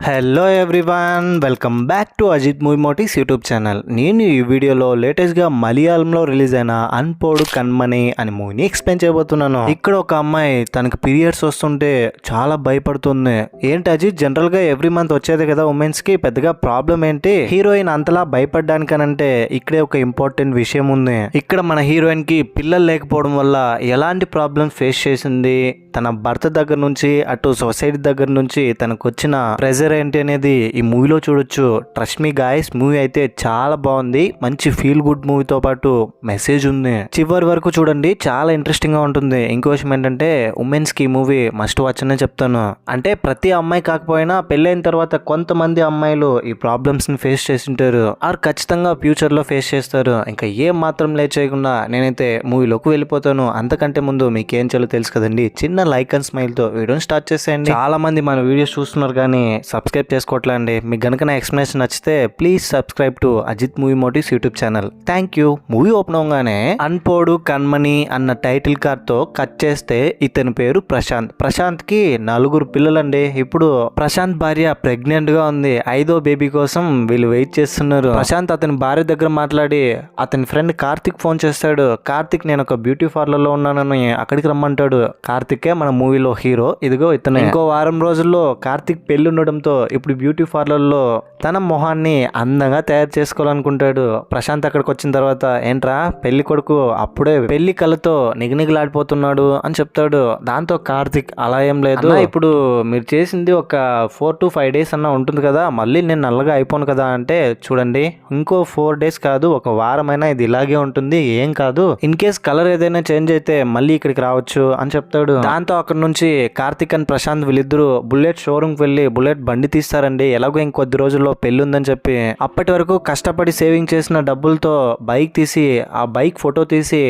Hello everyone, welcome back to Ajith movie motives YouTube channel. నేను ఈ వీడియోలో లేటెస్ట్గా మలయాళంలో రిలీజ్ అయిన అన్పోడు కన్మని అనే మూవీని ఎక్స్ప్లెయిన్ చేయబోతున్నాను. ఇక్కడ ఒక అమ్మాయి తనకు పీరియడ్స్ వస్తుంటే చాలా భయపడుతుంది. ఏంటి అజిత్, జనరల్గా ఎవ్రీ మంత్ వచ్చేది కదా ఉమెన్స్కి, పెద్దగా ప్రాబ్లం ఏంటి? హీరోయిన్ అంతలా భయపడ్డానికనంటే ఇక్కడే ఒక ఇంపార్టెంట్ విషయం ఉంది. ఇక్కడ మన హీరోయిన్కి పిల్లలు లేకపోవడం వల్ల ఎలాంటి ప్రాబ్లమ్స్ ఫేస్ చేసింది, తన భర్త దగ్గర నుంచి అటు సొసైటీ దగ్గర నుంచి తనకు వచ్చిన ప్రెజర్ ఏంటి అనేది ఈ మూవీలో చూడొచ్చు. ట్రస్ట్ మీ గాయస్, మూవీ అయితే చాలా బాగుంది. మంచి ఫీల్ గుడ్ మూవీతో పాటు మెసేజ్ ఉంది. చివరి వరకు చూడండి, చాలా ఇంట్రెస్టింగ్ గా ఉంటుంది. ఇంకో విషయం ఏంటంటే ఉమెన్స్ కి ఈ మూవీ మస్ట్ వాచ్ అనే చెప్తాను. అంటే ప్రతి అమ్మాయి కాకపోయినా పెళ్ళైన తర్వాత కొంతమంది అమ్మాయిలు ఈ ప్రాబ్లమ్స్ ని ఫేస్ చేసింటారు, ఆర్ ఖచ్చితంగా ఫ్యూచర్ లో ఫేస్ చేస్తారు. ఇంకా ఏం మాత్రం లేట్ చేయకుండా నేనైతే మూవీలోకి వెళ్ళిపోతాను. అంతకంటే ముందు మీకేం చేయాలో తెలుసు కదండి, చిన్న లైక్ అండ్ స్మైల్ తో వీడియోని స్టార్ట్ చేసేయండి. చాలా మంది మన వీడియోస్ చూస్తున్నారు కానీ సబ్స్క్రైబ్ చేసుకోవట్లేండి. మీకు గనుక నా ఎక్స్ప్లెనేషన్ నచ్చితే please subscribe to Ajith movie motives YouTube channel. Thank you. Movie open అవగానే అన్పోడు కన్మని అన్న టైటిల్ కార్డ్ తో కట్ చేస్తే ఇతని పేరు ప్రశాంత్. ప్రశాంత్ కి 4 పిల్లలండి. ఇప్పుడు ప్రశాంత్ భార్య ప్రెగ్నెంట్ గా ఉంది. 5వ బేబీ కోసం వీళ్ళు వెయిట్ చేస్తున్నారు. ప్రశాంత్ అతని భార్య దగ్గర మాట్లాడి అతని ఫ్రెండ్ కార్తిక్ ఫోన్ చేస్తాడు. కార్తిక్ నేను ఒక బ్యూటీ పార్లర్ లో ఉన్నానని అక్కడికి రమ్మంటాడు. కార్తికే మన మూవీలో హీరో. ఇదిగో ఇతను. ఇంకో వారం రోజుల్లో కార్తిక్ పెళ్లి ఉండడంతో ఇప్పుడు బ్యూటీ పార్లర్ లో తన మొహాన్ని అందంగా తయారు చేసుకోవాలనుకుంటాడు. ప్రశాంత్ అక్కడికి వచ్చిన తర్వాత ఏంట్రా పెళ్లి కొడుకు అప్పుడే పెళ్లి కళతో నిగనిగలాడిపోతున్నాడు అని చెప్తాడు. దాంతో కార్తిక్ అలా ఏం లేదు, ఇప్పుడు మీరు చేసింది ఒక 4 to 5 days అన్న ఉంటుంది కదా, మళ్ళీ నేను నల్లగా అయిపోను కదా అంటే, చూడండి ఇంకో 4 days కాదు, ఒక వారమైనా ఇది ఇలాగే ఉంటుంది, ఏం కాదు. ఇన్ కేస్ కలర్ ఏదైనా చేంజ్ అయితే మళ్ళీ ఇక్కడికి రావచ్చు అని చెప్తాడు. దాంతో అక్కడ నుంచి కార్తిక్ అండ్ ప్రశాంత్ వీళ్ళిద్దరూ బుల్లెట్ షోరూమ్ కి వెళ్ళి బుల్లెట్ బండి తీస్తారండి. ఎలాగో ఇంకొద్ది రోజుల్లో పెళ్లి ఉందని చెప్పి అప్పటి వరకు కష్టపడి సేవింగ్ చేసిన డబ్బులతో బైక్ తీసి ఆ బైక్ ఫోటో తీసి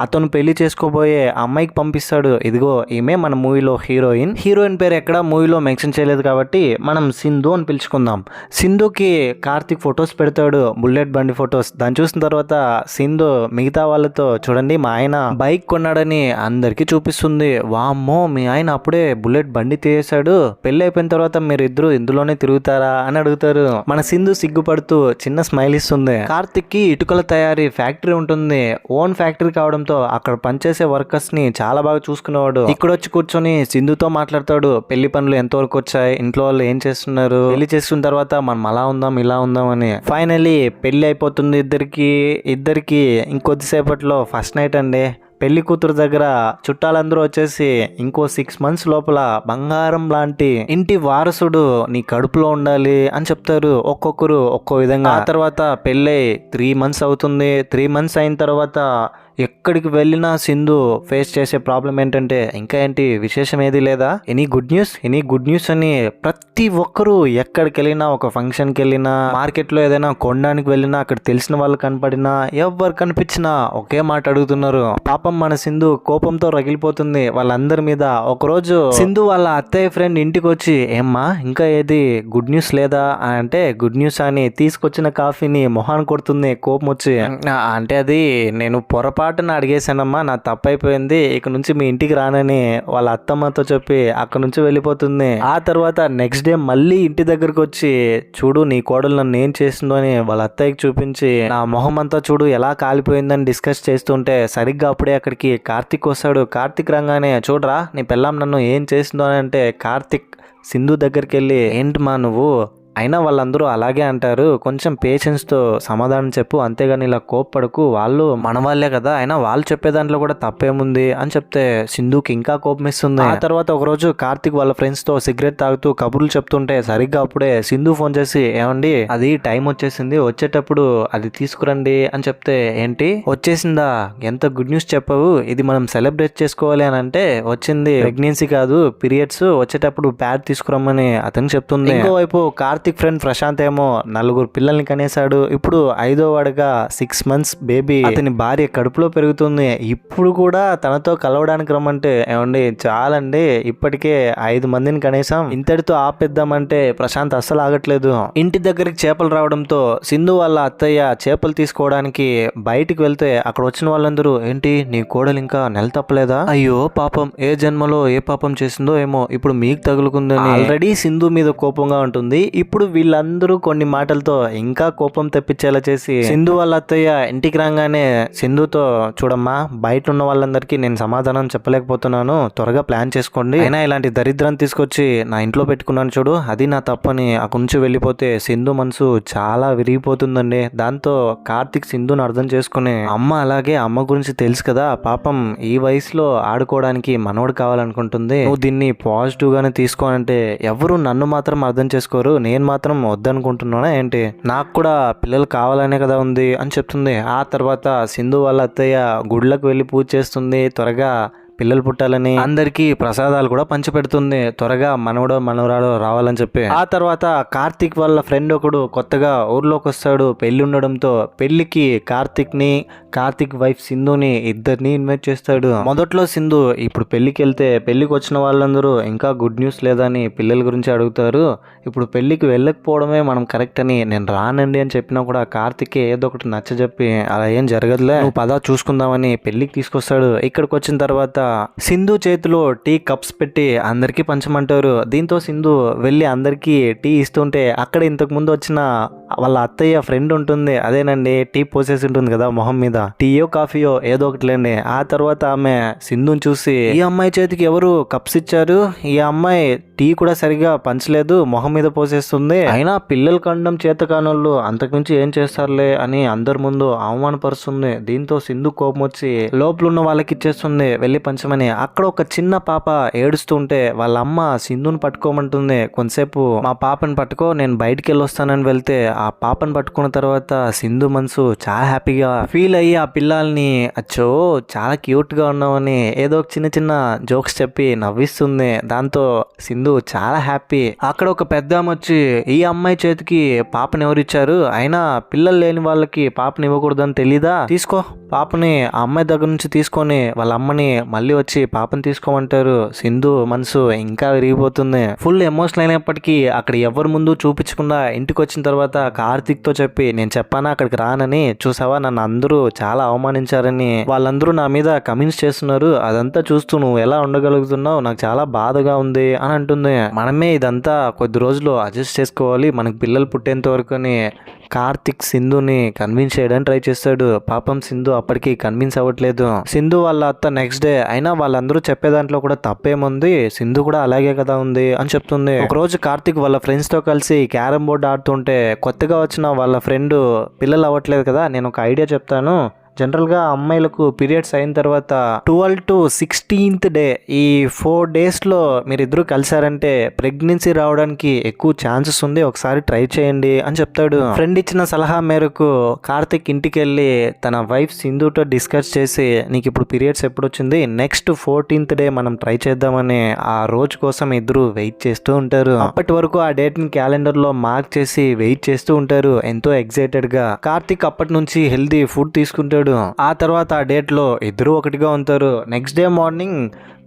అతను పెళ్లి చేసుకోబోయే అమ్మాయికి పంపిస్తాడు. ఇదిగో ఈమె మన మూవీలో హీరోయిన్. హీరోయిన్ పేరు ఎక్కడ మూవీలో మెన్షన్ చేయలేదు కాబట్టి మనం సింధు అని పిలుచుకుందాం. సింధుకి కార్తిక్ ఫొటోస్ పెడతాడు, బుల్లెట్ బండి ఫొటోస్. దాన్ని చూసిన తర్వాత సింధు మిగతా వాళ్ళతో చూడండి మా ఆయన బైక్ కొన్నాడని అందరికి చూపిస్తుంది. వామ్మో, మీ ఆయన అప్పుడే బుల్లెట్ బండి తీసాడు, పెళ్లి అయిపోయిన తర్వాత మీరు ఇద్దరు ఇందులోనే తిరుగుతారా అని అడుగుతారు. మన సింధు సిగ్గుపడుతూ చిన్న స్మైల్ ఇస్తుంది. కార్తిక్ కి ఇటుకల తయారీ ఫ్యాక్టరీ ఉంటుంది. ఓన్ ఫ్యాక్టరీ కావడంతో అక్కడ పనిచేసే వర్కర్స్ ని చాలా బాగా చూసుకునేవాడు. ఇక్కడ వచ్చి కూర్చొని సింధుతో మాట్లాడతాడు. పెళ్లి పనులు ఎంతవరకు వచ్చాయి, ఇంట్లో వాళ్ళు ఏం చేస్తున్నారు, పెళ్లి చేసుకున్న తర్వాత మనం అలా ఉందాం ఇలా ఉందాం అని. ఫైనలీ పెళ్లి అయిపోతుంది ఇద్దరికి ఇంకొద్దిసేపట్లో ఫస్ట్ నైట్ అండి. పెళ్లి కూతురు దగ్గర చుట్టాలందరూ వచ్చేసి ఇంకో 6 months లోపల బంగారం లాంటి ఇంటి వారసుడు నీ కడుపులో ఉండాలి అని చెప్తారు. ఒక్కొక్కరు ఒక్కో విధంగా. ఆ తర్వాత పెళ్ళై 3 months అవుతుంది. 3 months అయిన తర్వాత ఎక్కడికి వెళ్ళినా సింధు ఫేస్ చేసే ప్రాబ్లం ఏంటంటే, ఇంకా ఏంటి విశేషం ఏది లేదా, ఎనీ గుడ్ న్యూస్ అని ప్రతి ఒక్కరూ ఎక్కడికి వెళ్ళినా, ఒక ఫంక్షన్కి వెళ్ళినా, మార్కెట్లో ఏదైనా కొనడానికి వెళ్ళినా, అక్కడ తెలిసిన వాళ్ళు కనపడినా, ఎవరు కనిపించినా ఒకే మాట అడుగుతున్నారు. పాపం మన సింధు కోపంతో రగిలిపోతుంది వాళ్ళందరి మీద. ఒకరోజు సింధు వాళ్ళ అత్తయ్య ఫ్రెండ్ ఇంటికి వచ్చి, ఏమ్మా ఇంకా ఏది గుడ్ న్యూస్ లేదా అంటే, గుడ్ న్యూస్ అని తీసుకొచ్చిన కాఫీని మొహాన్ కొడుతుంది కోపం వచ్చి. అంటే అది నేను పొరపాటున అడిగేశానమ్మా, నా తప్పైపోయింది, ఇక నుంచి మీ ఇంటికి రానని వాళ్ళ అత్తమ్మతో చెప్పి అక్కడ నుంచి వెళ్ళిపోతుంది. ఆ తర్వాత నెక్స్ట్ డే మళ్ళీ ఇంటి దగ్గరకు వచ్చి, చూడు నీ కోడలు నన్ను ఏం చేసిందో అని వాళ్ళ అత్తయ్యకి చూపించి, నా మొహం అంతా చూడు ఎలా కాలిపోయిందని డిస్కస్ చేస్తుంటే సరిగ్గా అప్పుడే అక్కడికి కార్తిక్ వస్తాడు. కార్తిక్ రంగానే, చూడరా నీ పెళ్ళాం నన్ను ఏం చేసిందో అని అంటే, కార్తిక్ సింధు దగ్గరికి వెళ్ళి, ఏంటి మా నువ్వు, అయినా వాళ్ళందరూ అలాగే అంటారు, కొంచెం పేషెన్స్తో సమాధానం చెప్పు, అంతేగాని ఇలా కోప్పడకు, వాళ్ళు మన వాళ్ళే కదా, అయినా వాళ్ళు చెప్పే దాంట్లో కూడా తప్పేముంది అని చెప్తే సింధుకి ఇంకా కోపం ఇస్తుంది. ఆ తర్వాత ఒకరోజు కార్తిక్ వాళ్ళ ఫ్రెండ్స్తో సిగరెట్ తాగుతూ కబుర్లు చెప్తుంటే సరిగ్గా అప్పుడే సింధు ఫోన్ చేసి, ఏమండి అది టైం వచ్చేసింది, వచ్చేటప్పుడు అది తీసుకురండి అని చెప్తే, ఏంటి వచ్చేసిందా, ఎంత గుడ్ న్యూస్ చెప్పావు, ఇది మనం సెలబ్రేట్ చేసుకోవాలి అని అంటే, వచ్చింది ప్రెగ్నెన్సీ కాదు పీరియడ్స్, వచ్చేటప్పుడు ప్యాడ్ తీసుకురమ్మని అతను చెప్తుంది. ఇంకోవైపు కార్తిక్ కార్తిక్ ఫ్రెండ్ ప్రశాంత్ ఏమో 4 పిల్లల్ని కనేశాడు. ఇప్పుడు 5వ వాడుగా 6 months బేబీ అతని భార్య కడుపులో పెరుగుతుంది. ఇప్పుడు కూడా తనతో కలవడానికి రమ్మంటే ఏమండి చాలండి, ఇప్పటికే 5 మందిని కనీసం ఇంతటితో ఆపేద్దామంటే ప్రశాంత్ అస్సలు ఆగట్లేదు. ఇంటి దగ్గరికి చేపలు రావడంతో సింధు వాళ్ళ అత్తయ్య చేపలు తీసుకోవడానికి బయటికి వెళ్తే అక్కడ వచ్చిన వాళ్ళందరూ ఏంటి నీ కోడలు ఇంకా నెల తప్పలేదా, అయ్యో పాపం ఏ జన్మలో ఏ పాపం చేసిందో ఏమో ఇప్పుడు మీకు తగులుకుందని ఆల్రెడీ సింధు మీద కోపంగా ఉంటుంది. ఇప్పుడు వీళ్ళందరూ కొన్ని మాటలతో ఇంకా కోపం తెప్పించేలా చేసి సింధు వాళ్ళ అత్తయ్య ఇంటికి రాగానే సింధుతో చూడమ్మా బయట ఉన్న వాళ్ళందరికీ నేను సమాధానం చెప్పలేకపోతున్నాను, త్వరగా ప్లాన్ చేసుకోండి, అయినా ఇలాంటి దరిద్రాన్ని తీసుకొచ్చి నా ఇంట్లో పెట్టుకున్నాను చూడు అది నా తప్పని అక్కడి నుంచి వెళ్ళిపోతే సింధు మనసు చాలా విరిగిపోతుందండి. దాంతో కార్తిక్ సింధుని అర్థం చేసుకుని అమ్మ అలాగే అమ్మ గురించి తెలుసు కదా పాపం ఈ వయసులో ఆడుకోవడానికి మనోడు కావాలనుకుంటుంది, నువ్వు దీన్ని పాజిటివ్ గానే తీసుకోనంటే ఎవరు నన్ను మాత్రం అర్థం చేసుకోరు, నేను మాత్రం వద్దనుకుంటున్నానా ఏంటి, నాకు కూడా పిల్లలు కావాలనే కదా ఉంది అని చెప్తుంది. ఆ తర్వాత సింధు వాళ్ళ అత్తయ్య గుడ్లకు వెళ్ళి పూజ చేస్తుంది, త్వరగా పిల్లలు పుట్టాలని అందరికీ ప్రసాదాలు కూడా పంచిపెడుతుంది, త్వరగా మనవడో మనవరాడో రావాలని చెప్పి. ఆ తర్వాత కార్తిక్ వాళ్ళ ఫ్రెండ్ ఒకడు కొత్తగా ఊర్లోకి వస్తాడు. పెళ్లి ఉండడంతో పెళ్లికి కార్తిక్ వైఫ్ సింధుని ఇద్దరిని ఇన్వైట్ చేస్తాడు. మొదట్లో సింధు ఇప్పుడు పెళ్లికి వెళ్తే పెళ్లికి వచ్చిన వాళ్ళందరూ ఇంకా గుడ్ న్యూస్ లేదని పిల్లల గురించి అడుగుతారు. ఇప్పుడు పెళ్లికి వెళ్ళకపోవడమే మనం కరెక్ట్ అని నేను రానండి అని చెప్పినా కూడా కార్తిక్ ఏదో ఒకటి నచ్చజెప్పి అలా ఏం జరగదులే నువ్వు పదా చూసుకుందామని పెళ్లికి తీసుకొస్తాడు. ఇక్కడికి వచ్చిన తర్వాత సింధు చేతిలో టీ కప్స్ పెట్టి అందరికీ పంచమంటారు. దీంతో సింధు వెళ్ళి అందరికీ టీ ఇస్తుంటే అక్కడ ఇంతకు ముందు వచ్చిన వాళ్ళ అత్తయ్య ఫ్రెండ్ ఉంటుంది, అదేనండి టీ పోసేసి ఉంటుంది కదా మొహం మీద, టీయో కాఫీయో ఏదో ఒకటి లేండి. ఆ తర్వాత ఆమె సింధుని చూసి ఈ అమ్మాయి చేతికి ఎవరు కప్స్ ఇచ్చారు, ఈ అమ్మాయి టీ కూడా సరిగా పంచలేదు, మొహం మీద పోసేస్తుంది, అయినా పిల్లలు కండం చేత కానోళ్ళు అంతకుమించి ఏం చేస్తారులే అని అందరి ముందు అవమానపరుస్తుంది. దీంతో సింధు కోపం వచ్చి లోపల ఉన్న వాళ్ళకి ఇచ్చేస్తుంది వెళ్ళి పంచమని. అక్కడ ఒక చిన్న పాప ఏడుస్తుంటే వాళ్ళ అమ్మ సింధుని పట్టుకోమంటుంది, కొంతసేపు మా పాపని పట్టుకో నేను బయటికి వెళ్ళి వస్తానని వెళ్తే ఆ పాపని పట్టుకున్న తర్వాత సింధు మనసు చాలా హ్యాపీగా ఫీల్ అయ్యి ఆ పిల్లల్ని అచ్చో చాలా క్యూట్ గా ఉన్నామని ఏదో చిన్న చిన్న జోక్స్ చెప్పి నవ్విస్తుంది. దాంతో సింధు చాలా హ్యాపీ. అక్కడ ఒక పెద్ద ఆమె వచ్చి ఈ అమ్మాయి చేతికి పాపని ఎవరిచ్చారు, అయినా పిల్లలు లేని వాళ్ళకి పాపని ఇవ్వకూడదని తెలీదా, తీసుకో పాపని ఆ అమ్మాయి దగ్గర నుంచి తీసుకొని వాళ్ళ అమ్మని మళ్ళీ వచ్చి పాపని తీసుకోమంటారు. సింధు మనసు ఇంకా విరిగిపోతుంది. ఫుల్ ఎమోషనల్ అయినప్పటికీ అక్కడ ఎవరి ముందు చూపించకుండా ఇంటికి వచ్చిన తర్వాత కార్తిక్ తో చెప్పి నేను చెప్పానా అక్కడికి రానని, చూసావా నన్ను అందరూ చాలా అవమానించారని, వాళ్ళందరూ నా మీద కమెంట్స్ చేస్తున్నారు, అదంతా చూస్తూ నువ్వు ఎలా ఉండగలుగుతున్నావు, నాకు చాలా బాధగా ఉంది అని అంటుంది. మనమే ఇదంతా కొద్ది రోజులు అడ్జస్ట్ చేసుకోవాలి, మనకు పిల్లలు పుట్టేంత వరకు అని కార్తిక్ సింధుని కన్విన్స్ చేయడానికి ట్రై చేస్తాడు. పాపం సింధు అప్పటికి కన్విన్స్ అవ్వట్లేదు. సింధు వాళ్ళ అత్త నెక్స్ట్ డే అయినా వాళ్ళందరూ చెప్పే దాంట్లో కూడా తప్పేముంది, సింధు కూడా అలాగే కదా ఉంది అని చెప్తుంది. ఒక రోజు కార్తిక్ వాళ్ళ ఫ్రెండ్స్ తో కలిసి క్యారమ్ బోర్డ్ ఆడుతుంటే కొత్తగా వచ్చిన వాళ్ళ ఫ్రెండ్ పిల్లలు అవ్వట్లేదు కదా, నేను ఒక ఐడియా చెప్తాను, జనరల్గా అమ్మాయిలకు పీరియడ్స్ అయిన తర్వాత 12 to 16th డే ఈ 4 daysలో మీరిద్దరూ కలిసారంటే ప్రెగ్నెన్సీ రావడానికి ఎక్కువ ఛాన్సెస్ ఉంది, ఒకసారి ట్రై చేయండి అని చెప్తాడు. ఫ్రెండ్ ఇచ్చిన సలహా మేరకు కార్తిక్ ఇంటికి వెళ్ళి తన వైఫ్ సింధుతో డిస్కస్ చేసి నీకు ఇప్పుడు పీరియడ్స్ ఎప్పుడు వచ్చింది, నెక్స్ట్ 14th డే మనం ట్రై చేద్దామని ఆ రోజు కోసం ఇద్దరు వెయిట్ చేస్తూ ఉంటారు. అప్పటి వరకు ఆ డేట్ ని క్యాలెండర్ లో మార్క్ చేసి వెయిట్ చేస్తూ ఉంటారు ఎంతో ఎక్సైటెడ్ గా. కార్తిక్ అప్పటి నుంచి హెల్దీ ఫుడ్ తీసుకుంటాడు. ఆ తర్వాత ఆ డేట్ లో ఇద్దరు ఒకటిగా ఉంటారు. నెక్స్ట్ డే మార్నింగ్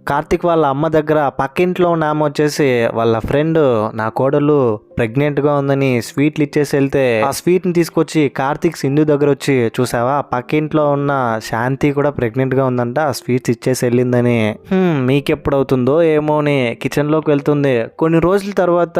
కార్తిక్ వాళ్ళ అమ్మ దగ్గర పక్కింట్లో ఉన్న ఆమె వచ్చేసి వాళ్ళ ఫ్రెండ్ నా కోడలు ప్రెగ్నెంట్ గా ఉందని స్వీట్లు ఇచ్చేసి వెళ్తే ఆ స్వీట్ ని తీసుకొచ్చి కార్తిక్ సింధు దగ్గర వచ్చి చూసావా పక్కింట్లో ఉన్న శాంతి కూడా ప్రెగ్నెంట్ గా ఉందంట, ఆ స్వీట్స్ ఇచ్చేసి వెళ్ళిందని. మీకెప్పుడవుతుందో ఏమో అని కిచెన్ లోకి వెళ్తుంది. కొన్ని రోజుల తర్వాత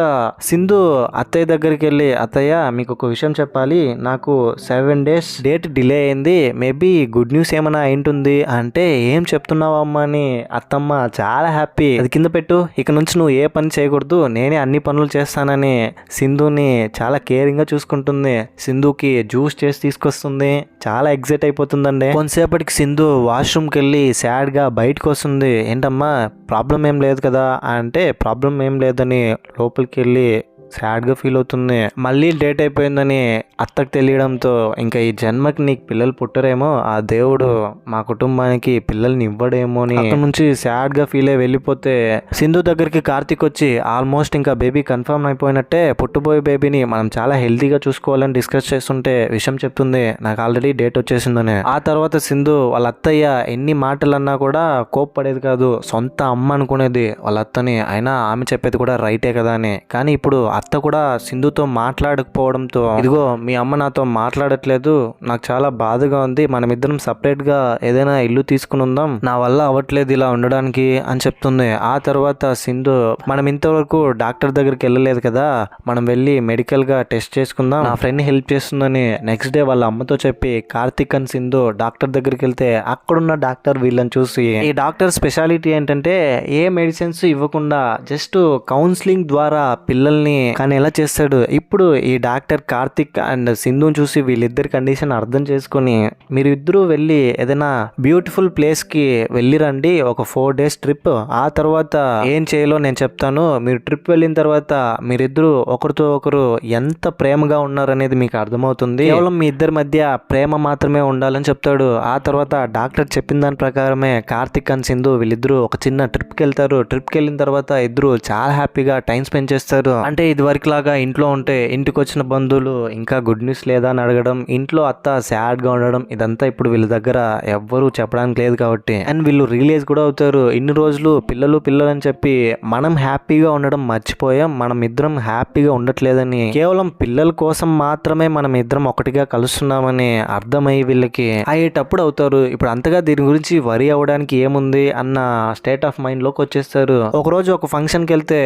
సింధు అత్తయ్య దగ్గరికి వెళ్ళి అత్తయ్య మీకు ఒక విషయం చెప్పాలి, నాకు 7 days డేట్ డిలే అయింది, మేబీ గుడ్ న్యూస్ ఏమైనా అయింటుంది అంటే ఏం చెప్తున్నావమ్మా అని అత్తమ్మ చాలా హ్యాపీ, అది కింద పెట్టు, ఇక నుంచి నువ్వు ఏ పని చేయకూడదు, నేనే అన్ని పనులు చేస్తానని సింధుని చాలా కేరింగ్ గా చూసుకుంటుంది. సింధుకి జ్యూస్ చేసి తీసుకొస్తుంది, చాలా ఎగ్జైట్ అయిపోతుందండి. కొంతసేపటికి సింధు వాష్రూమ్కి వెళ్ళి సాడ్ గా బయటకు వస్తుంది. ఏంటమ్మా ప్రాబ్లం ఏం లేదు కదా అంటే ప్రాబ్లం ఏం లేదని లోపలికి వెళ్ళి సాడ్ గా ఫీల్ అవుతుంది. మళ్ళీ డేట్ అయిపోయిందని అత్తకు తెలియడంతో ఇంకా ఈ జన్మకి నీకు పిల్లలు పుట్టరేమో, ఆ దేవుడు మా కుటుంబానికి పిల్లల్ని ఇవ్వడేమో అని అక్కడ నుంచి సాడ్ గా ఫీల్ అయి వెళ్ళిపోతే సింధు దగ్గరికి కార్తిక్ వచ్చి ఆల్మోస్ట్ ఇంకా బేబీ కన్ఫర్మ్ అయిపోయినట్టే, పుట్టబోయే బేబీని మనం చాలా హెల్తీగా చూసుకోవాలని డిస్కస్ చేస్తుంటే విషయం చెప్తుంది నాకు ఆల్రెడీ డేట్ వచ్చేసిందని. ఆ తర్వాత సింధు వాళ్ళ అత్తయ్య ఎన్ని మాటలన్నా కూడా కోప్పడేది కాదు, సొంత అమ్మ అనుకునేది వాళ్ళ అత్తని. అయినా ఆమె చెప్పేది కూడా రైటే కదా అని. కానీ ఇప్పుడు అత్త కూడా సింధుతో మాట్లాడకపోవడంతో, ఇదిగో మీ అమ్మ నాతో మాట్లాడట్లేదు, నాకు చాలా బాధగా ఉంది, మనమిద్దరం సపరేట్ గా ఏదైనా ఇల్లు తీసుకుని ఉందాం, నా వల్ల అవ్వట్లేదు ఇలా ఉండడానికి అని చెప్తుంది. ఆ తర్వాత సింధు, మనం ఇంతవరకు డాక్టర్ దగ్గరికి వెళ్ళలేదు కదా, మనం వెళ్ళి మెడికల్ గా టెస్ట్ చేసుకుందాం, నా ఫ్రెండ్ హెల్ప్ చేస్తుందని నెక్స్ట్ డే వాళ్ళ అమ్మతో చెప్పి కార్తిక్ అండ్ సింధు డాక్టర్ దగ్గరికి వెళ్తే అక్కడున్న డాక్టర్ వీళ్ళని చూసి, ఈ డాక్టర్ స్పెషాలిటీ ఏంటంటే ఏ మెడిసిన్స్ ఇవ్వకుండా జస్ట్ కౌన్సిలింగ్ ద్వారా పిల్లల్ని కానీ ఎలా చేస్తాడు. ఇప్పుడు ఈ డాక్టర్ కార్తిక్ అండ్ సింధుని చూసి వీళ్ళిద్దరి కండిషన్ అర్థం చేసుకుని, మీరు ఇద్దరు వెళ్ళి ఏదైనా బ్యూటిఫుల్ ప్లేస్ కి వెళ్ళి రండి, ఒక 4 days ట్రిప్, ఆ తర్వాత ఏం చేయాలో నేను చెప్తాను, మీరు ట్రిప్ వెళ్ళిన తర్వాత మీరిద్దరు ఒకరితో ఒకరు ఎంత ప్రేమగా ఉన్నారనేది మీకు అర్థమవుతుంది, కేవలం మీ ఇద్దరి మధ్య ప్రేమ మాత్రమే ఉండాలని చెప్తాడు. ఆ తర్వాత డాక్టర్ చెప్పిన దాని ప్రకారమే కార్తిక్ అండ్ సింధు వీళ్ళిద్దరూ ఒక చిన్న ట్రిప్ కి వెళ్తారు. ట్రిప్ కి వెళ్ళిన తర్వాత ఇద్దరు చాలా హ్యాపీగా టైం స్పెండ్ చేస్తారు. అంటే ఇది వరకు లాగా ఇంట్లో ఉంటే ఇంటికి వచ్చిన బంధువులు ఇంకా గుడ్ న్యూస్ లేదా అని అడగడం, ఇంట్లో అత్త సాడ్ గా ఉండడం, ఇదంతా ఇప్పుడు వీళ్ళ దగ్గర ఎవ్వరూ చెప్పడానికి లేదు కాబట్టి. అండ్ వీళ్ళు రియలైజ్ కూడా అవుతారు, ఇన్ని రోజులు పిల్లలు పిల్లలు అని చెప్పి మనం హ్యాపీగా ఉండడం మర్చిపోయాం, మనం ఇద్దరం హ్యాపీగా ఉండట్లేదని, కేవలం పిల్లల కోసం మాత్రమే మనం ఇద్దరం ఒకటిగా కలుస్తున్నామని అర్థమై వీళ్ళకి అయ్యేటప్పుడు అవుతారు. ఇప్పుడు అంతగా దీని గురించి వరి అవ్వడానికి ఏముంది అన్న స్టేట్ ఆఫ్ మైండ్ లోకి వచ్చేస్తారు. ఒక రోజు ఒక ఫంక్షన్ కి వెళ్తే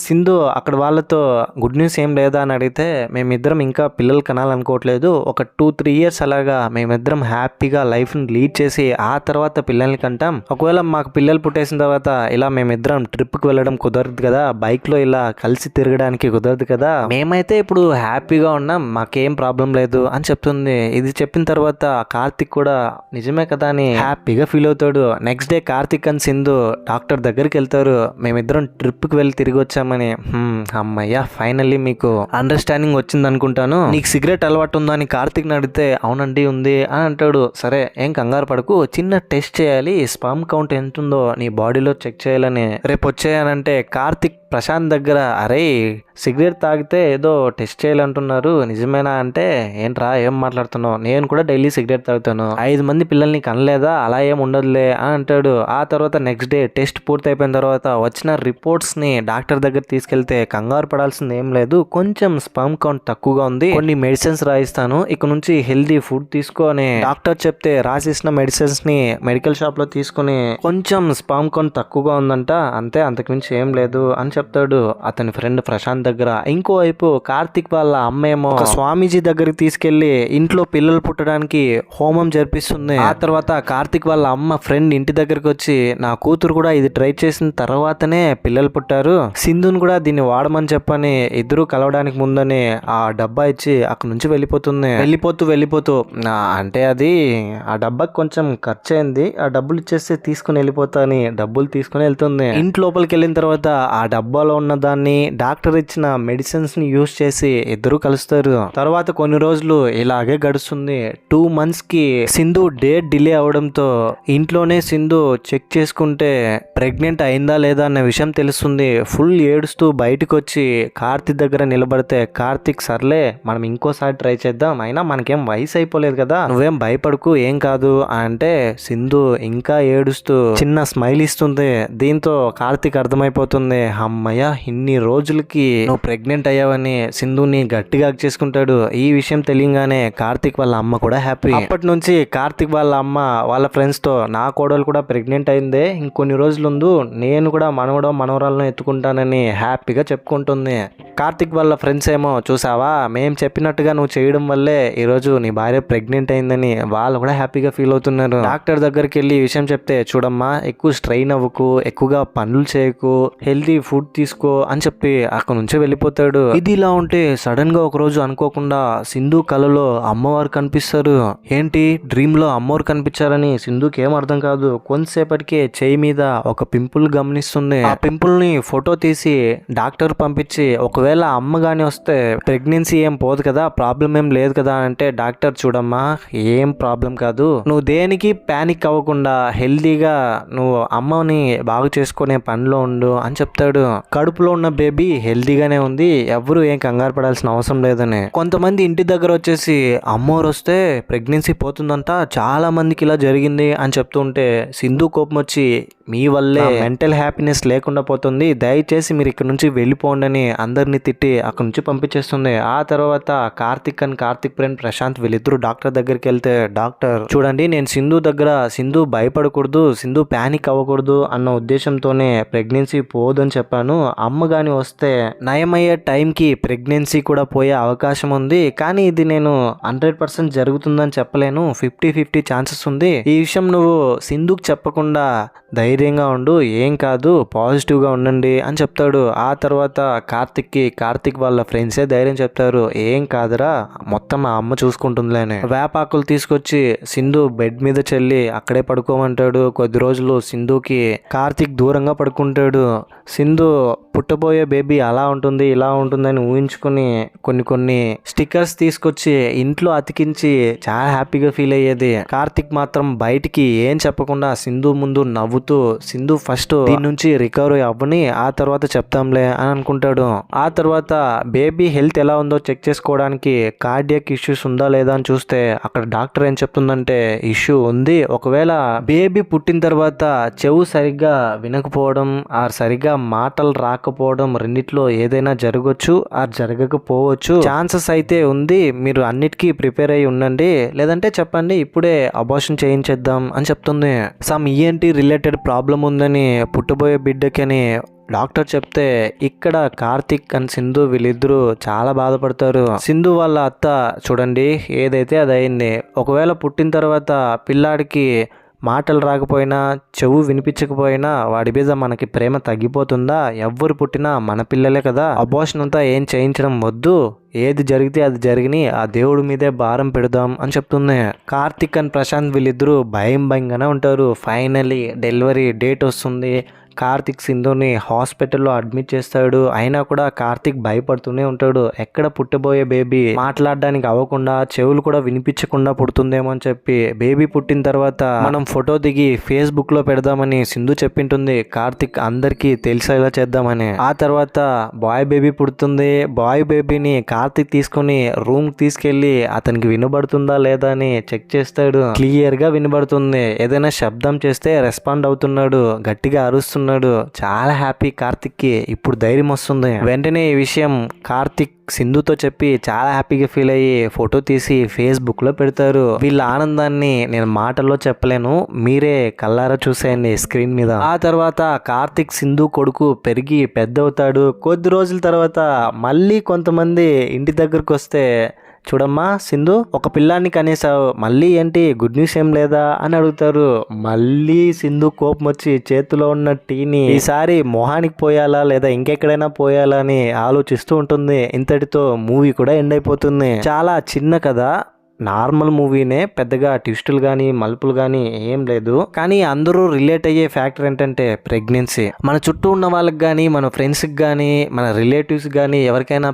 సింధు అక్కడ వాళ్ళతో గుడ్ న్యూస్ ఏం లేదా అని అడిగితే, మేమిద్దరం ఇంకా పిల్లలు కనాలనుకోవట్లేదు, ఒక 2-3 years అలాగా మేమిద్దరం హ్యాపీగా లైఫ్ ని లీడ్ చేసి ఆ తర్వాత పిల్లల్ని కంటాం, ఒకవేళ మాకు పిల్లలు పుట్టేసిన తర్వాత ఇలా మేమిద్దరం ట్రిప్ కి వెళ్ళడం కుదరదు కదా, బైక్ లో ఇలా కలిసి తిరగడానికి కుదరదు కదా, మేమైతే ఇప్పుడు హ్యాపీగా ఉన్నాం, మాకేం ప్రాబ్లం లేదు అని చెప్తుంది. ఇది చెప్పిన తర్వాత కార్తిక్ కూడా నిజమే కదా అని హ్యాపీగా ఫీల్ అవుతాడు. Next day Karthik and Sindhu doctor దగ్గరికి వెళ్తారు, మేమిద్దరం ట్రిప్ కి వెళ్ళి తిరిగి వచ్చామని. అమ్మయ్య, ఫైనల్లీ మీకు అండర్స్టాండింగ్ వచ్చింది అనుకుంటాను, నీకు సిగరెట్ అలవాటు ఉందా అని కార్తిక్ అడిగితే అవునండి ఉంది అని అంటాడు. సరే ఏం కంగారు పడకు, చిన్న టెస్ట్ చేయాలి, స్పర్మ్ కౌంట్ ఎంత ఉందో నీ బాడీలో చెక్ చేయాలని రేపు వచ్చేయానంటే కార్తిక్ ప్రశాంత్ దగ్గర, అరే సిగరెట్ తాగితే ఏదో టెస్ట్ చేయాలంటున్నారు నిజమేనా అంటే, ఏంట్రా ఏం మాట్లాడుతున్నావు, నేను కూడా డైలీ సిగరెట్ తాగుతాను, 5 మంది పిల్లల్ని కనలేదా, అలా ఏం ఉండదులే అని అంటాడు. ఆ తర్వాత నెక్స్ట్ డే టెస్ట్ పూర్తి అయిపోయిన తర్వాత వచ్చిన రిపోర్ట్స్ ని డాక్టర్ దగ్గర తీసుకెళ్తే, కంగారు పడాల్సింది ఏం లేదు, కొంచెం స్పర్మ్ కౌంట్ తక్కువగా ఉంది, కొన్ని మెడిసిన్స్ రాయిస్తాను, ఇక నుంచి హెల్దీ ఫుడ్ తీసుకో అని డాక్టర్ చెప్తే రాసిసిన మెడిసిన్స్ ని మెడికల్ షాప్ లో తీసుకుని, కొంచెం స్పర్మ్ కౌంట్ తక్కువగా ఉందంట అంతే, అంతకుమించి ఏం లేదు అని చెప్తాడు అతని ఫ్రెండ్ ప్రశాంత్ దగ్గర. ఇంకోవైపు కార్తిక్ వాళ్ళ అమ్మేమో ఒక స్వామీజీ దగ్గరికి తీసుకెళ్లి ఇంట్లో పిల్లలు పుట్టడానికి హోమం జరిపిస్తుంది. ఆ తర్వాత కార్తిక్ వాళ్ళ అమ్మ ఫ్రెండ్ ఇంటి దగ్గరకు వచ్చి, నా కూతురు కూడా ఇది ట్రై చేసిన తర్వాతనే పిల్లలు పుట్టారు, సింధుని కూడా దీన్ని వాడమని చెప్పని ఇద్దరు కలవడానికి ముందని ఆ డబ్బా ఇచ్చి అక్కడ నుంచి వెళ్ళిపోతుంది. వెళ్ళిపోతూ అంటే అది ఆ డబ్బాకి కొంచెం ఖర్చు అయింది, ఆ డబ్బులు ఇచ్చేస్తే తీసుకుని వెళ్ళిపోతా అని డబ్బులు తీసుకుని వెళ్తుంది. ఇంటి లోపలికి వెళ్ళిన తర్వాత ఆ డబ్బాలో ఉన్న దాన్ని డాక్టర్ ఇచ్చిన మెడిసిన్స్ ని యూజ్ చేసి ఇద్దరు కలుస్తారు. తర్వాత కొన్ని రోజులు ఇలాగే గడుస్తుంది. 2 months కి సింధు డేట్ డిలే అవడంతో ఇంట్లోనే సింధు చెక్ చేసుకుంటే ప్రెగ్నెంట్ అయిందా లేదా అన్న విషయం తెలుస్తుంది. ఫుల్ ఏడుస్తూ బయటకు వచ్చి కార్తిక్ దగ్గర నిలబడితే కార్తిక్, సర్లే మనం ఇంకోసారి ట్రై చేద్దాం, అయినా మనకేం వయసు అయిపోలేదు కదా, నువ్వేం భయపడకు ఏం కాదు అంటే సింధు ఇంకా ఏడుస్తూ చిన్న స్మైల్ ఇస్తుంది. దీంతో కార్తిక్ అర్థమైపోతుంది, అమ్మయ్య ఇన్ని రోజులకి నువ్వు ప్రెగ్నెంట్ అయ్యావని సింధుని గట్టిగా చేసుకుంటాడు. ఈ విషయం తెలియగానే కార్తిక్ వాళ్ళ అమ్మ కూడా హ్యాపీ. అప్పటి నుంచి కార్తిక్ వాళ్ళ అమ్మ వాళ్ళ ఫ్రెండ్స్ తో, నా కోడలు కూడా ప్రెగ్నెంట్ అయిందే, ఇంకొన్ని రోజులుందు నేను కూడా మనవరాలను ఎత్తుకుంటానని హ్యాపీగా చెప్పుకుంటుంది. కార్తిక్ వాళ్ళ ఫ్రెండ్స్ ఏమో, చూసావా మేం చెప్పినట్టుగా నువ్వు చేయడం వల్లే ఈరోజు నీ భార్య ప్రెగ్నెంట్ అయిందని వాళ్ళు కూడా హ్యాపీగా ఫీల్ అవుతున్నారు. డాక్టర్ దగ్గరికి వెళ్ళి ఈ విషయం చెప్తే, చూడమ్మా ఎక్కువ స్ట్రెయిన్ అవ్వకు, ఎక్కువగా పనులు చేయకు, హెల్తీ ఫుడ్ తీసుకో అని చెప్పి అక్కడ నుంచి వెళ్ళిపోతాడు. ఇది ఇలా ఉంటే సడన్ గా ఒక రోజు అనుకోకుండా సింధు కలలో అమ్మవారు కనిపిస్తారు. ఏంటి డ్రీమ్ లో అమ్మవారు కనిపించారని సింధుకి ఏం అర్థం కాదు. కొంతసేపటికే చేయి మీద ఒక పింపుల్ గమనిస్తుంది. ఆ పింపుల్ ని ఫోటో తీసి డాక్టర్ పంపించి ఒకవేళ అమ్మ గాని వస్తే ప్రెగ్నెన్సీ ఏం పోదు కదా, ప్రాబ్లం ఏం లేదు కదా అంటే డాక్టర్ చూడమ్మా ఏం ప్రాబ్లం కాదు, నువ్వు దేనికి ప్యానిక్ అవ్వకుండా హెల్దీగా నువ్వు అమ్మని బాగు చేసుకునే పనిలో ఉండు అని చెప్తాడు. కడుపులో ఉన్న బేబీ హెల్దీగానే ఉంది, ఎవరు ఏం కంగారు పడాల్సిన అవసరం లేదని. కొంతమంది ఇంటి దగ్గర వచ్చేసి అమ్మోరు వస్తే ప్రెగ్నెన్సీ పోతుందంట, చాలా మందికి ఇలా జరిగింది అని చెప్తూ ఉంటే సింధు కోపం వచ్చి మీ వల్లే మెంటల్ హ్యాపీనెస్ లేకుండా పోతుంది, దయచేసి మీరు ఇక్కడ నుంచి వెళ్ళిపోండి అని అందరినీ తిట్టి అక్కడ నుంచి పంపించేస్తుంది. ఆ తర్వాత కార్తిక్ అండ్ కార్తిక్ ఫ్రెండ్ ప్రశాంత్ వీళ్ళిద్దరు డాక్టర్ దగ్గరికి వెళ్తే డాక్టర్ చూడండి నేను సింధు భయపడకూడదు, సింధు ప్యానిక్ అవ్వకూడదు అన్న ఉద్దేశంతోనే ప్రెగ్నెన్సీ పోదని చెప్పాను, అమ్మ గాని వస్తే నయమయ్యే టైంకి ప్రెగ్నెన్సీ కూడా పోయే అవకాశం ఉంది, కానీ ఇది నేను 100% జరుగుతుందని చెప్పలేను, 50-50 ఛాన్సెస్ ఉంది, ఈ విషయం నువ్వు సింధుకి చెప్పకుండా ధైర్యంగా ఉండు, ఏం కాదు పాజిటివ్గా ఉండండి అని చెప్తాడు. ఆ తర్వాత కార్తిక్ వాళ్ళ ఫ్రెండ్సే ధైర్యం చెప్తారు, ఏం కాదురా మొత్తం ఆ అమ్మ చూసుకుంటుందిలే అని. వేపాకులు తీసుకొచ్చి సింధు బెడ్ మీద చెల్లి అక్కడే పడుకోమంటాడు. కొద్ది రోజులు సింధుకి కార్తిక్ దూరంగా పడుకుంటాడు. సింధు పుట్టబోయే బేబీ అలా ఉంటుంది ఇలా ఉంటుందని ఊహించుకుని కొన్ని స్టిక్కర్స్ తీసుకొచ్చి ఇంట్లో అతికించి చాలా హ్యాపీగా ఫీల్ అయ్యేది. కార్తిక్ మాత్రం బయటికి ఏం చెప్పకుండా సింధు ముందు నవ్వుతూ సింధు ఫస్ట్ దీని నుంచి రికవరీ అవ్వని ఆ తర్వాత చెప్తాంలే అని అనుకుంటాడు. ఆ తర్వాత బేబీ హెల్త్ ఎలా ఉందో చెక్ చేసుకోవడానికి కార్డియాక్ ఇష్యూస్ ఉందా లేదా అని చూస్తే అక్కడ డాక్టర్ ఏం చెప్తుందంటే ఇష్యూ ఉంది, ఒకవేళ బేబీ పుట్టిన తర్వాత చెవు సరిగ్గా వినకపోవడం ఆర్ సరిగ్గా మాటలు రాకపోవడం రెండిట్లో ఏదైనా జరగచ్చు ఆర్ జరగకపోవచ్చు, ఛాన్సెస్ అయితే ఉంది, మీరు అన్నిటికీ ప్రిపేర్ అయ్యి ఉండండి, లేదంటే చెప్పండి ఇప్పుడే అబార్షన్ చేయించేద్దాం అని చెప్తుంది. సమ్ ఈఎన్టీ రిలేటెడ్ ప్రాబ్లం ఉందని పుట్టబోయే బిడ్డకని డాక్టర్ చెప్తే ఇక్కడ కార్తిక్ అండ్ సింధు వీళ్ళిద్దరూ చాలా బాధపడతారు. సింధు వాళ్ళ అత్త చూడండి ఏదైతే అది అయింది, ఒకవేళ పుట్టిన తర్వాత పిల్లాడికి మాటలు రాకపోయినా చెవు వినిపించకపోయినా వాడి మీద మనకి ప్రేమ తగ్గిపోతుందా, ఎవ్వరు పుట్టినా మన పిల్లలే కదా, అబార్షన్ అంతా ఏం చేయించడం వద్దు, ఏది జరిగితే అది జరిగిని ఆ దేవుడి మీదే భారం పెడదాం అని చెప్తుంది. కార్తిక్ అండ్ ప్రశాంత్ వీళ్ళిద్దరూ భయంగానే ఉంటారు. ఫైనలీ డెలివరీ డేట్ వస్తుంది. కార్తిక్ సింధుని హాస్పిటల్లో అడ్మిట్ చేస్తాడు. అయినా కూడా కార్తిక్ భయపడుతూనే ఉంటాడు, ఎక్కడ పుట్టబోయే బేబీ మాట్లాడడానికి అవ్వకుండా చెవులు కూడా వినిపించకుండా పుడుతుందేమో అని చెప్పి. బేబీ పుట్టిన తర్వాత మనం ఫోటో దిగి ఫేస్బుక్ లో పెడదామని సింధు చెప్పింటుంది కార్తిక్ అందరికి తెలిసేలా చేద్దామని. ఆ తర్వాత బాయ్ బేబీ పుడుతుంది. బాయ్ బేబీని కార్తిక్ తీసుకుని రూమ్ తీసుకెళ్లి అతనికి వినబడుతుందా లేదా అని చెక్ చేస్తాడు. క్లియర్ గా వినబడుతుంది, ఏదైనా శబ్దం చేస్తే రెస్పాండ్ అవుతున్నాడు, గట్టిగా అరుస్తున్నాడు. చాలా హ్యాపీ కార్తిక్ కి, ఇప్పుడు ధైర్యం వస్తుంది. వెంటనే ఈ విషయం కార్తిక్ సింధుతో చెప్పి చాలా హ్యాపీగా ఫీల్ అయ్యి ఫోటో తీసి ఫేస్బుక్ లో పెడతారు. వీళ్ళ ఆనందాన్ని నేను మాటల్లో చెప్పలేను, మీరే కళ్ళారా చూసేయండి స్క్రీన్ మీద. ఆ తర్వాత కార్తిక్ సింధు కొడుకు పెరిగి పెద్ద అవుతాడు. కొద్ది రోజుల తర్వాత మళ్ళీ కొంతమంది ఇంటి దగ్గరకు వస్తే చూడమ్మా సింధు ఒక పిల్లాన్ని కనేసావు, మళ్ళీ ఏంటి గుడ్ న్యూస్ ఏం లేదా అని అడుగుతారు. మళ్ళీ సింధు కోపం వచ్చి చేతిలో ఉన్న టీని ఈసారి మొహానికి పోయాలా లేదా ఇంకెక్కడైనా పోయాలా అని ఆలోచిస్తూ ఉంటుంది. ఇంతటితో మూవీ కూడా ఎండ్ అయిపోతుంది. చాలా చిన్న కథ, నార్మల్ మూవీనే, పెద్దగా ట్విస్టులు కానీ మలుపులు కానీ ఏం లేదు. కానీ అందరూ రిలేట్ అయ్యే ఫ్యాక్టర్ ఏంటంటే ప్రెగ్నెన్సీ. మన చుట్టూ ఉన్న వాళ్ళకి కానీ మన ఫ్రెండ్స్కి కానీ మన రిలేటివ్స్ కానీ ఎవరికైనా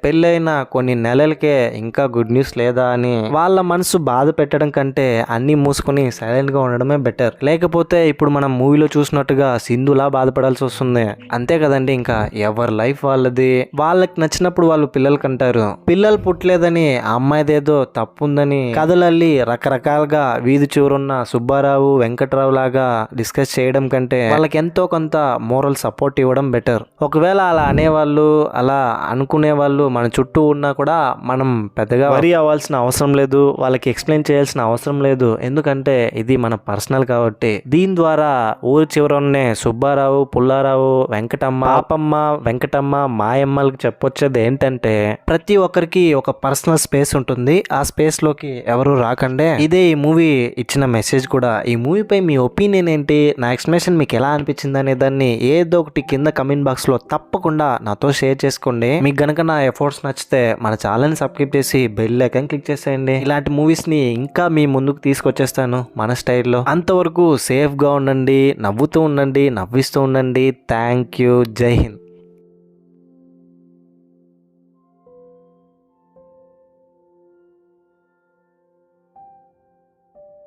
పెళ్ళైన కొన్ని నెలలకే ఇంకా గుడ్ న్యూస్ లేదా అని వాళ్ళ మనసు బాధ పెట్టడం కంటే అన్నీ మూసుకొని సైలెంట్గా ఉండడమే బెటర్. లేకపోతే ఇప్పుడు మనం మూవీలో చూసినట్టుగా సింధులా బాధపడాల్సి వస్తుంది. అంతే కదండి, ఇంకా ఎవరి లైఫ్ వాళ్ళది, వాళ్ళకి నచ్చినప్పుడు వాళ్ళు పిల్లలు కంటారు. పిల్లలు పుట్టలేదని అమ్మాయిదేదో తప్పుందని కథలల్లి రకరకాలుగా వీధి చివరున్న సుబ్బారావు వెంకట్రావు లాగా డిస్కస్ చేయడం కంటే వాళ్ళకి ఎంతో కొంత మోరల్ సపోర్ట్ ఇవ్వడం బెటర్. ఒకవేళ అలా అనేవాళ్ళు అలా అనుకునే వాళ్ళు మన చుట్టూ ఉన్నా కూడా మనం పెద్దగా వరీ అవ్వాల్సిన అవసరం లేదు, వాళ్ళకి ఎక్స్ప్లెయిన్ చేయాల్సిన అవసరం లేదు. ఎందుకంటే ఇది మన పర్సనల్ కాబట్టి. దీని ద్వారా ఊరి చివరన్నే సుబ్బారావు, పుల్లారావు, వెంకటమ్మ, పాపమ్మ, వెంకటమ్మ, మాయమ్మలకు చెప్పొచ్చేది ఏంటంటే ప్రతి ఒక్కరికి ఒక పర్సనల్ స్పేస్ ఉంటుంది, ఆ స్పేస్ లోకి ఎవరు రాకండే. ఇదే ఈ మూవీ ఇచ్చిన మెసేజ్ కూడా. ఈ మూవీపై మీ ఒపీనియన్ ఏంటి, నా ఎక్స్ప్లెనేషన్ మీకు ఎలా అనిపించింది అనే దాన్ని ఏదో ఒకటి కింద కమెంట్ బాక్స్ లో తప్పకుండా నాతో షేర్ చేసుకోండి. మీకు గనక నా ఎఫర్ట్స్ నచ్చితే మన ఛానల్ సబ్స్క్రైబ్ చేసి బెల్ ఐకాన్ క్లిక్ చేసేయండి. ఇలాంటి మూవీస్ ని ఇంకా మీ ముందుకు తీసుకొచ్చేస్తాను మన స్టైల్లో. అంతవరకు సేఫ్ గా ఉండండి, నవ్వుతూ ఉండండి, నవ్విస్తూ ఉండండి. Thank you. జై హింద్.